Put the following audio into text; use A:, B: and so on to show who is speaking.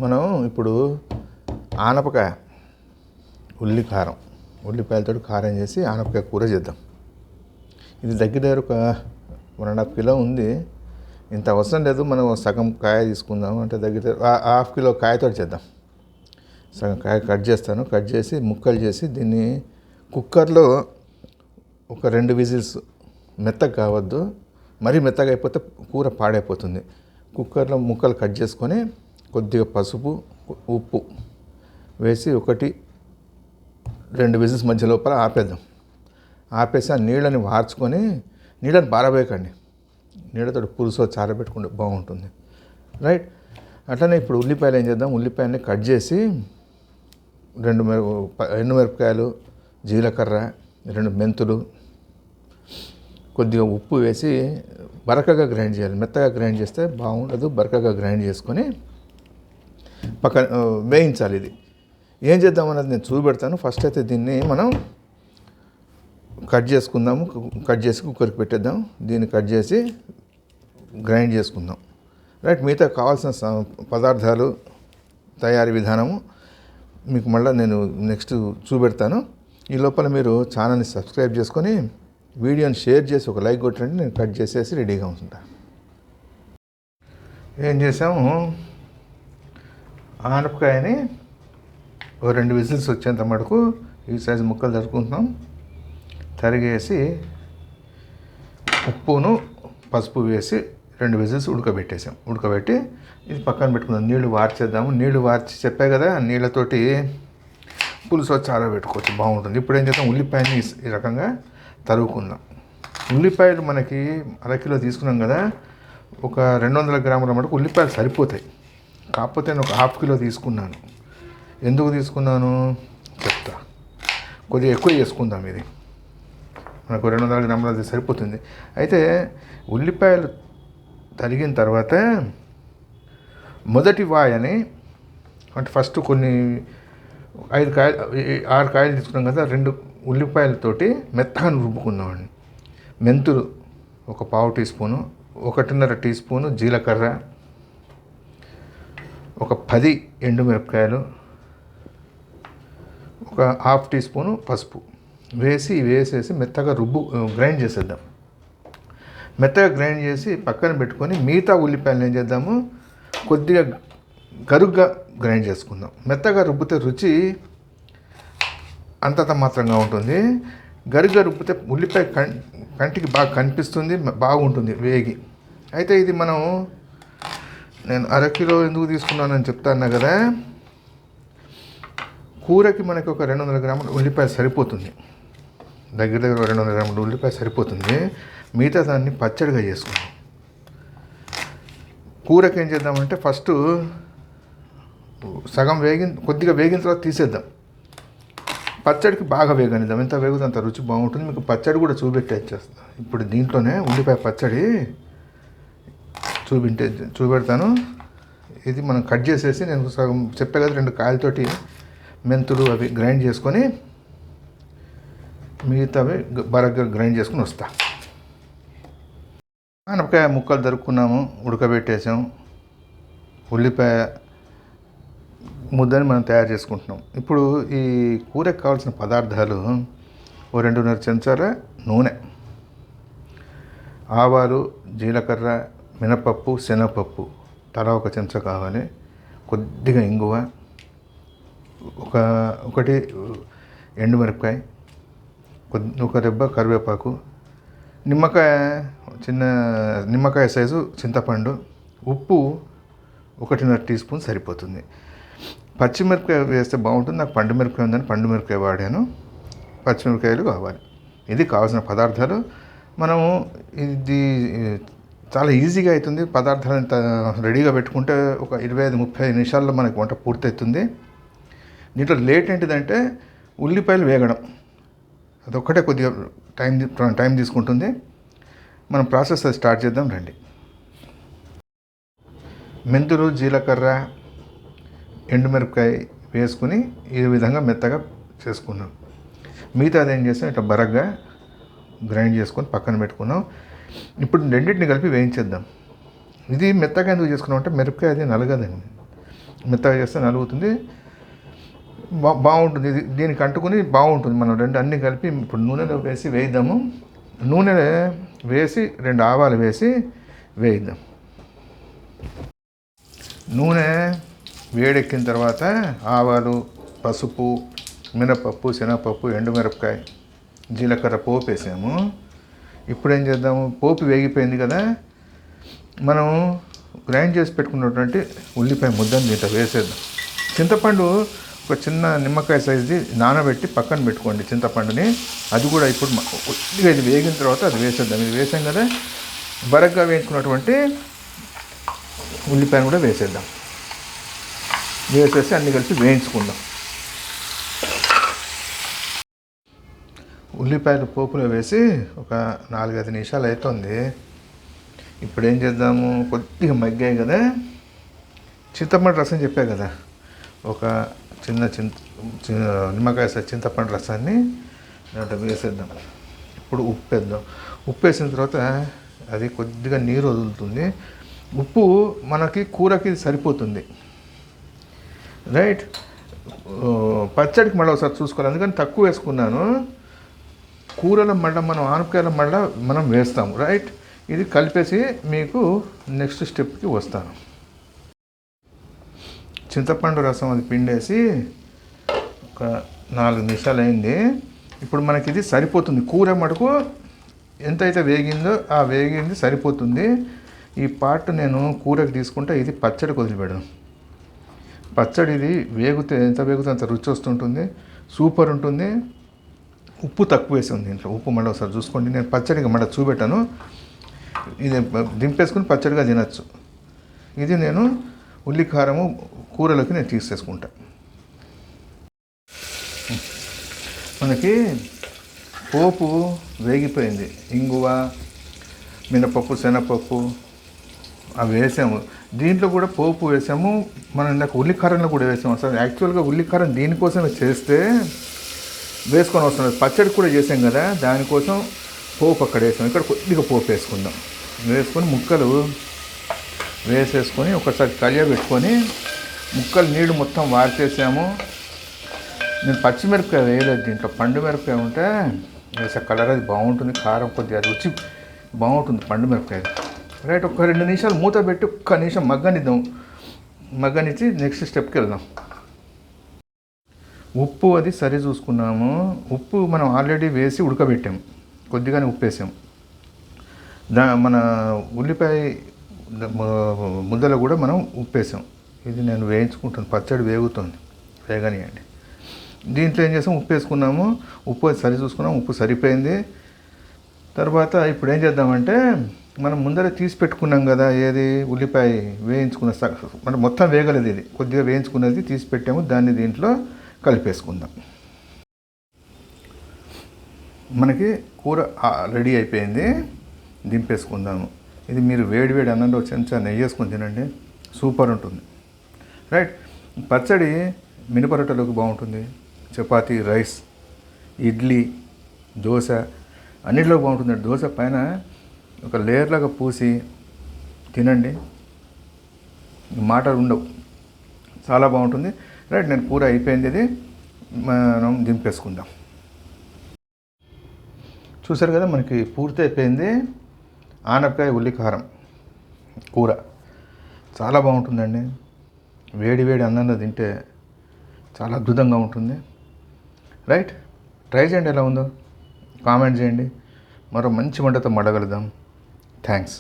A: మనం ఇప్పుడు ఆనపకాయ కారం ఉల్లిపాయలతో కారం చేసి ఆనపకాయ కూర చేద్దాం. ఇది దగ్గర ఒక 1.5 కిలో ఉంది. ఇంత అవసరం లేదు, మనం సగం కాయ తీసుకుందాం. అంటే దగ్గర ½ కిలో కాయతో చేద్దాం. సగం కాయ కట్ చేస్తాను. కట్ చేసి ముక్కలు చేసి దీన్ని కుక్కర్లో ఒక 2 విజిల్స్, మెత్తగా కావద్దు, మరీ మెత్తగా అయిపోతే కూర పాడైపోతుంది. కుక్కర్లో ముక్కలు కట్ చేసుకొని కొద్దిగా పసుపు, ఉప్పు వేసి 1-2 విజిల్స్ మధ్య లోపల ఆపేద్దాం. ఆపేసి ఆ నీళ్ళని వార్చుకొని, నీళ్ళని పారబోయకండి, నీళ్ళతో పులుసు చారబెట్టుకుంటే బాగుంటుంది. రైట్. అట్లనే ఇప్పుడు ఉల్లిపాయలు ఏం చేద్దాం, ఉల్లిపాయలని కట్ చేసి 2 ఎండుమిరపకాయలు, జీలకర్ర, 2 మెంతులు, కొద్దిగా ఉప్పు వేసి బరకగా గ్రైండ్ చేయాలి. మెత్తగా గ్రైండ్ చేస్తే బాగుండదు. బరకగా గ్రైండ్ చేసుకొని పక్కన వేయించాలి. ఇది ఏం చేద్దాం అన్నది నేను చూపెడతాను. ఫస్ట్ అయితే దీన్ని మనం కట్ చేసుకుందాము. కట్ చేసి కుక్కర్కి పెట్టేద్దాం. దీన్ని కట్ చేసి గ్రైండ్ చేసుకుందాం. రైట్. మిగతా కావాల్సిన పదార్థాలు, తయారీ విధానము మీకు మళ్ళీ నేను నెక్స్ట్ చూపెడతాను. ఈ లోపల మీరు ఛానల్ని సబ్స్క్రైబ్ చేసుకొని వీడియోని షేర్ చేసి ఒక లైక్ కొట్టండి. నేను కట్ చేసేసి రెడీగా ఉంటుంటా. ఏం చేసాము, ఆనపకాయని 2 విజిల్స్ వచ్చేంత మటుకు ఈ సైజు ముక్కలు తరుపుకుంటున్నాం. తరిగేసి ఉప్పును పసుపు వేసి 2 విజిల్స్ ఉడకబెట్టేసాం. ఉడకబెట్టి ఇది పక్కన పెట్టుకుందాం. నీళ్లు వార్చేద్దాము. నీళ్లు వార్చి చెప్పే కదా, నీళ్ళతోటి పులుసు చారా పెట్టుకోవచ్చు, బాగుంటుంది. ఇప్పుడు ఏం చేద్దాం, ఉల్లిపాయని ఈ రకంగా తరుగుకుందాం. ఉల్లిపాయలు మనకి 1/2 కిలో తీసుకున్నాం కదా, ఒక 200 గ్రాముల మటుకు ఉల్లిపాయలు సరిపోతాయి. కాకపోతే నేను ఒక ½ కిలో తీసుకున్నాను. ఎందుకు తీసుకున్నాను చెప్తా. కొద్దిగా ఎక్కువ చేసుకుందాం. ఇది మనకు 200 గ్రాములది సరిపోతుంది. అయితే ఉల్లిపాయలు తరిగిన తర్వాత మొదటి వాయని, అంటే ఫస్ట్ కొన్ని 6 కాయలు తీసుకున్నాం కదా, 2 ఉల్లిపాయలతోటి మెత్తగా రుబ్బుకుందామండి. మెంతులు ఒక ½ టీ స్పూను, 1.5 టీ స్పూను జీలకర్ర, ఒక 10 ఎండుమిరపకాయలు, ఒక ½ టీ స్పూను పసుపు వేసేసి మెత్తగా గ్రైండ్ చేసేద్దాం. మెత్తగా గ్రైండ్ చేసి పక్కన పెట్టుకొని మిగతా ఉల్లిపాయలు ఏం చేద్దాము, కొద్దిగా గరుగ్గా గ్రైండ్ చేసుకుందాం. మెత్తగా రుబ్బితే రుచి అంతంత మాత్రంగా ఉంటుంది. గరుగ్గా రుబ్బితే ఉల్లిపాయ కంటికి బాగా కనిపిస్తుంది, బాగుంటుంది వేగి. అయితే ఇది నేను 1/2 కిలో ఎందుకు తీసుకున్నానని చెప్తాను కదా, కూరకి మనకి ఒక 200 గ్రాముల ఉల్లిపాయ సరిపోతుంది. దగ్గర 200 గ్రాముల ఉల్లిపాయ సరిపోతుంది. మిగతా దాన్ని పచ్చడిగా చేసుకుందాం. కూరకి ఏం చేద్దామంటే ఫస్ట్ సగం కొద్దిగా వేగిన తర్వాత తీసేద్దాం. పచ్చడికి బాగా వేగనిద్దాం. ఎంత వేగుతుంది అంత రుచి బాగుంటుంది. మీకు పచ్చడి కూడా చూపెట్టేస్తాను. ఇప్పుడు దీంట్లోనే ఉల్లిపాయ పచ్చడి చూపెడతాను. ఇది మనం కట్ చేసేసి, నేను సగం చెప్పే కదా 2 కాయలతోటి మెంతులు అవి గ్రైండ్ చేసుకొని మిగతావి బరగ్గా గ్రైండ్ చేసుకుని వస్తా. ఆనపకాయ ముక్కలు తరుక్కున్నాము, ఉడకబెట్టేసాం. ఉల్లిపాయ ముద్దని మనం తయారు చేసుకుంటున్నాం. ఇప్పుడు ఈ కూరకు కావాల్సిన పదార్థాలు, 2.5 చెంచాల నూనె, ఆవాలు, జీలకర్ర, మినపప్పు, శనగపప్పు తలా 1 చెంచా కావాలి, కొద్దిగా ఇంగువ, ఒకటి ఎండుమిరపకాయ, ఒక రెబ్బ కరివేపాకు, చిన్న నిమ్మకాయ సైజు చింతపండు, ఉప్పు 1.5 టీ స్పూన్ సరిపోతుంది. పచ్చిమిరపకాయ వేస్తే బాగుంటుంది. నాకు పండు మిరపకాయ ఉందని పండు మిరపకాయ వాడాను. పచ్చిమిరపకాయలు కావాలి. ఇది కావాల్సిన పదార్థాలు. మనము ఇది చాలా ఈజీగా అవుతుంది. పదార్థాలను రెడీగా పెట్టుకుంటే ఒక 25-30 నిమిషాల్లో మనకి వంట పూర్తవుతుంది. దీంట్లో లేట్ ఏంటిదంటే ఉల్లిపాయలు వేగడం, అదొక్కటే కొద్దిగా టైం తీసుకుంటుంది. మనం ప్రాసెస్ అది స్టార్ట్ చేద్దాం రండి. మెంతులు, జీలకర్ర, ఎండుమిరపకాయ వేసుకుని ఈ విధంగా మెత్తగా చేసుకున్నాం. మిగతాది ఏం చేస్తాం, ఇట్లా బరగ్గా గ్రైండ్ చేసుకొని పక్కన పెట్టుకున్నాం. ఇప్పుడు రెండింటిని కలిపి వేయించేద్దాం. ఇది మెత్తగా ఎందుకు చేసుకున్నాం అంటే మిరపకాయ అది నలగదండి. మెత్తగా చేస్తే నలుగుతుంది, బాగుంటుంది. ఇది దీనికి అంటుకుని బాగుంటుంది. మనం రెండు అన్నీ కలిపి ఇప్పుడు నూనెలో వేసి వేయిద్దాము. నూనె వేసి 2 ఆవాలు వేసి వేయిద్దాం. నూనె వేడెక్కిన తర్వాత ఆవాలు, పసుపు, మినపప్పు, శనగపప్పు, ఎండుమిరపకాయ, జీలకర్ర పోపు వేసాము. ఇప్పుడు ఏం చేద్దాము, పోపు వేగిపోయింది కదా, మనం గ్రైండ్ చేసి పెట్టుకున్నటువంటి ఉల్లిపాయ ముద్దని దీంట్లో వేసేద్దాం. చింతపండు ఒక చిన్న నిమ్మకాయ సైజుది నానబెట్టి పక్కన పెట్టుకోండి చింతపండుని. అది కూడా ఇప్పుడు కొద్దిగా ఇది వేగిన తర్వాత అది వేసేద్దాం. ఇది వేసాం కదా, బరగ్గా వేయించుకున్నటువంటి ఉల్లిపాయను కూడా వేసేద్దాం. వేసేసి అన్నీ కలిపి వేయించుకుందాం. ఉల్లిపాయలు పోపులో వేసి ఒక 4-5 నిమిషాలు అవుతుంది. ఇప్పుడు ఏం చేద్దాము, కొద్దిగా మగ్గాయి కదా, చింతపండు రసం చెప్పా కదా, ఒక చిన్న నిమ్మకాయ చింతపండు రసాన్ని దాంట్లో వేసేద్దాం. ఇప్పుడు ఉప్పు వేద్దాం. ఉప్పు వేసిన తర్వాత అది కొద్దిగా నీరు వదులుతుంది. ఉప్పు మనకి కూరకి సరిపోతుంది, రైట్. పచ్చడికి మళ్ళీ ఒకసారి చూసుకోవాలి, అందుకని తక్కువ వేసుకున్నాను. కూరల మళ్ళీ మనం ఆనపకాయల మళ్ళీ మనం వేస్తాము, రైట్. ఇది కలిపేసి మీకు నెక్స్ట్ స్టెప్కి వస్తాను. చింతపండు రసం అది పిండేసి ఒక 4 నిమిషాలు అయింది. ఇప్పుడు మనకి ఇది సరిపోతుంది. కూర మటుకు ఎంతైతే వేగిందో ఆ వేగింది సరిపోతుంది. ఈ పార్ట్ నేను కూరకి తీసుకుంటే ఇది పచ్చడికి వదిలిపెడదాం. పచ్చడి ఇది వేగితే ఎంత వేగితే అంత రుచి వస్తుంటుంది, సూపర్ ఉంటుంది. ఉప్పు తక్కువ వేసాను దీంట్లో. ఉప్పు మళ్ళీ ఒకసారి చూసుకోండి. నేను పచ్చడిగా మళ్ళీ చూపెట్టాను. ఇది దింపేసుకుని పచ్చడిగా తినచ్చు. ఇది నేను ఉల్లికారము కూరలోకి నేను తీసేసుకుంటా. మనకి పోపు వేగిపోయింది. ఇంగువ, మినపప్పు, శనగపప్పు అవి వేసాము. దీంట్లో కూడా పోపు వేసాము. మనం ఇందాక ఉల్లికారంలో కూడా వేసాము. అసలు యాక్చువల్గా ఉల్లికారం దీనికోసమే చేస్తే వేసుకొని వస్తుంది. పచ్చడి కూడా చేసాం కదా, దానికోసం పోపు అక్కడ వేసాం. ఇక్కడ కొద్దిగా పోపు వేసుకుందాం. వేసుకొని ముక్కలు వేసేసుకొని ఒకసారి కలియబెట్టుకొని ముక్కలు నీళ్ళు మొత్తం వార్చేసాము. నేను పచ్చిమిరపకాయ వేయలేదు దీంట్లో, పండు మిరపకాయ ఉంటే వేసే కలర్ అది బాగుంటుంది, కారం కొద్దిగా రుచి బాగుంటుంది పండు మిరపకాయ, రైట్. ఒక 2 నిమిషాలు మూత పెట్టి ఒక్క నిమిషం మగ్గనిద్దాం. మగ్గనిచ్చి నెక్స్ట్ స్టెప్కి వెళ్దాం. ఉప్పు అది సరి చూసుకున్నాము. ఉప్పు మనం ఆల్రెడీ వేసి ఉడకబెట్టాము, కొద్దిగానే ఉప్పు వేసాము. మన ఉల్లిపాయ ముద్దలో కూడా మనం ఉప్పు వేసాం. ఇది నేను వేయించుకుంటాను, పచ్చడి వేగుతుంది, వేగనియండి. దీంట్లో ఏం చేసాం, ఉప్పు వేసుకున్నాము. ఉప్పు అది సరి చూసుకున్నాము, ఉప్పు సరిపోయింది. తర్వాత ఇప్పుడు ఏం చేద్దామంటే, మనం ముందర తీసి పెట్టుకున్నాం కదా, ఏది ఉల్లిపాయ వేయించుకున్న మనం మొత్తం వేగలేదు, ఇది కొద్దిగా వేయించుకున్నది తీసి పెట్టాము. దాన్ని దీంట్లో కలిపేసుకుందాం. మనకి కూర రెడీ అయిపోయింది, దింపేసుకుందాము. ఇది మీరు వేడి వేడి అన్నంలో చెంచా నెయ్యి వేసుకొని తినండి, సూపర్ ఉంటుంది, రైట్. పచ్చడి మినప రొట్టెలోకి బాగుంటుంది, చపాతీ, రైస్, ఇడ్లీ, దోశ అన్నింటిలో బాగుంటుంది. దోశ పైన ఒక లేయర్ లాగా పూసి తినండి, మాటలు ఉండవు, చాలా బాగుంటుంది, రైట్. నేను కూర అయిపోయింది, ఇది మనం దింపేసుకుందాం. చూసారు కదా, మనకి పూర్తి అయిపోయింది ఆనపకాయ ఉల్లికారం కూర. చాలా బాగుంటుందండి, వేడి వేడి అన్నంలో తింటే చాలా అద్భుతంగా ఉంటుంది, రైట్. ట్రై చేయండి, ఎలా ఉందో కామెంట్ చేయండి. మరో మంచి వంటతో మడగలుద్దాం. థ్యాంక్స్.